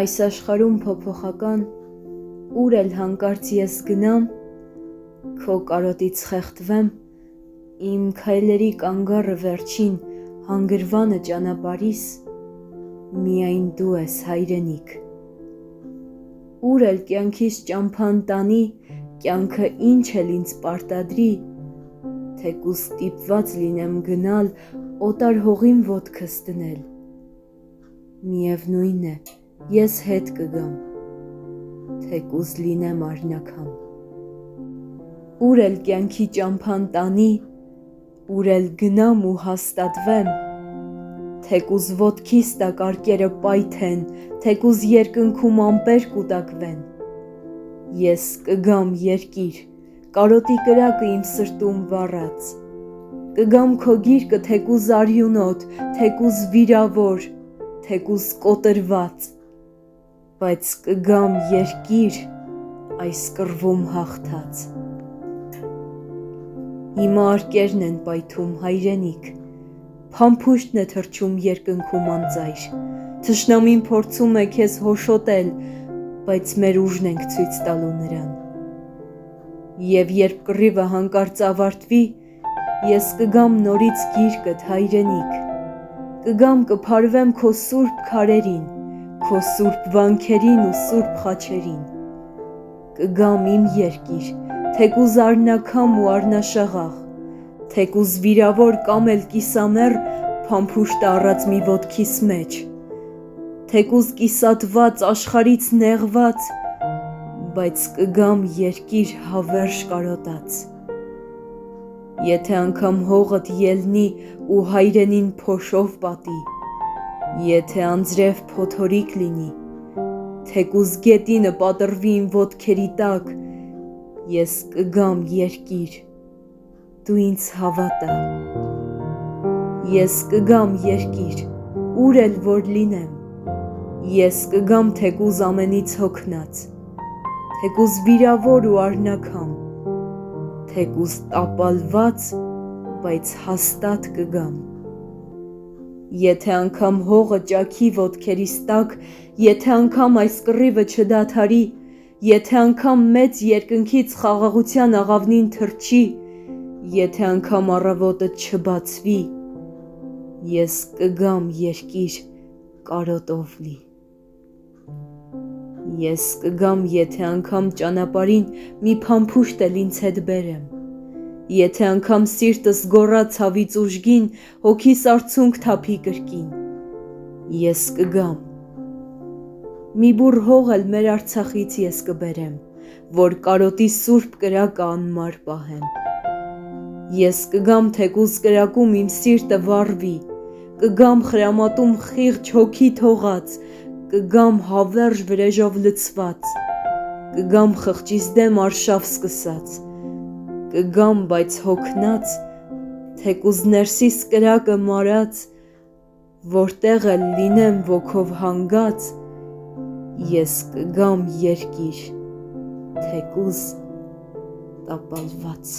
Այս աշխարհում փոփոխական, ուր էլ հանկարծ ես գնամ, քո կարոտից խեղդվեմ, իմ քայլերի կանգառը վերջին հանգրվանը ճանապարհիս, միայն դու ես հայրենիք։ Ուր էլ կյանքիս ճամփան տանի, կյանքը ինչ էլ ինձ պարտադրի, թեկուզ ստիպված լինեմ գնալ, օտար հողին ոտքս դնել, միևնույն է, ես հետ կգամ, թեկուզ լինեմ արնաքամ։ Ուր էլ կյանքի ճամփան տանի, ուր էլ գնամ ու հաստատվեմ, թեկուզ ոտքիս տակ արկերը պայթեն, թեկուզ երկնքում ամպեր կուտակվեն, ես կգամ երկիր, կարոտի կրակը իմ սրտում վառած, կգամ քո գիրկը թեկուզ արյունոտ, թեկուզ վիրավոր, թեկուզ կոտրված, բայց կգամ երկիր այս կռվում հաղթած։ Հիմա արկերն են պայթում հայրենիք, փամփուշտն է թռչում երկնքում անծայր, թշնամին փորձում է քեզ հոշոտել, բայց մեր ուժն ենք ցույց տալու նրան։ Եվ երբ կռիվը հանկարծ ավարտվի, ես կգամ նորից գիրկդ հայրենիք, կգամ կփարվեմ քո սուրբ քարերին, քո սուրբ վանքերին ու սուրբ խաչերին, կգամ իմ երկիր, թեկուզ արնաքամ ու արնաշաղախ, թեկուզ վիրավոր կամ էլ կիսամեռ փամփուշտը առած մի ոտքիս մեջ, թեկուզ կիսատված աշխարհից նեղված, բայց կգամ երկիր հավերժ կարոտած։ Եթե անգամ հողդ ելնի ու հայրենին փոշով պատի, եթե անձրև փոթորիկ լինի, թեկուզ գետինը պատռվի իմ ոտքերի տակ, ես կգամ երկիր, դու ինձ հավատա։ Ես կգամ երկիր, ուր էլ որ լինեմ, ես կգամ թեկուզ ամենից հոգնած, թեկուզ վիրավոր ու արնաքամ, թեկուզ տապալված, բայց հաստատ կգամ։ Եթե անգամ հողը ճաքի ոտքերիս տակ, եթե անգամ այս կռիվը չդադարի, եթե անգամ մեծ երկնքից խաղաղության աղավնին թռչի, եթե անգամ առավոտը չբացվի, ես կգամ երկիր կարոտով լի։ Ես կգամ, եթե անգամ ճանապարհին մի փամփուշտ էլ ինձ հետ բերեմ, եթե անգամ սիրտս գոռա ցավից ուժգին, հոգիս արցունք թափի կրկին, ես կգամ։ Մի բուռ հող էլ մեր Արցախից ես կբերեմ, որ կարոտի սուրբ կրակը անմար պահեմ։ Ես կգամ թեկուզ կրակում իմ սիրտը վառվի, կգամ խրամատում խիղճ հոգի թողած, կգամ հավերժ վրեժով լցված, կգամ խղճիս դեմ արշավ սկսած, կգամ բայց հոգնած, թեկուզ ներսիս կրակը մարած, որտեղ էլ լինեմ ոգով հանգած, ես կգամ երկիր, թեկուզ տապալված։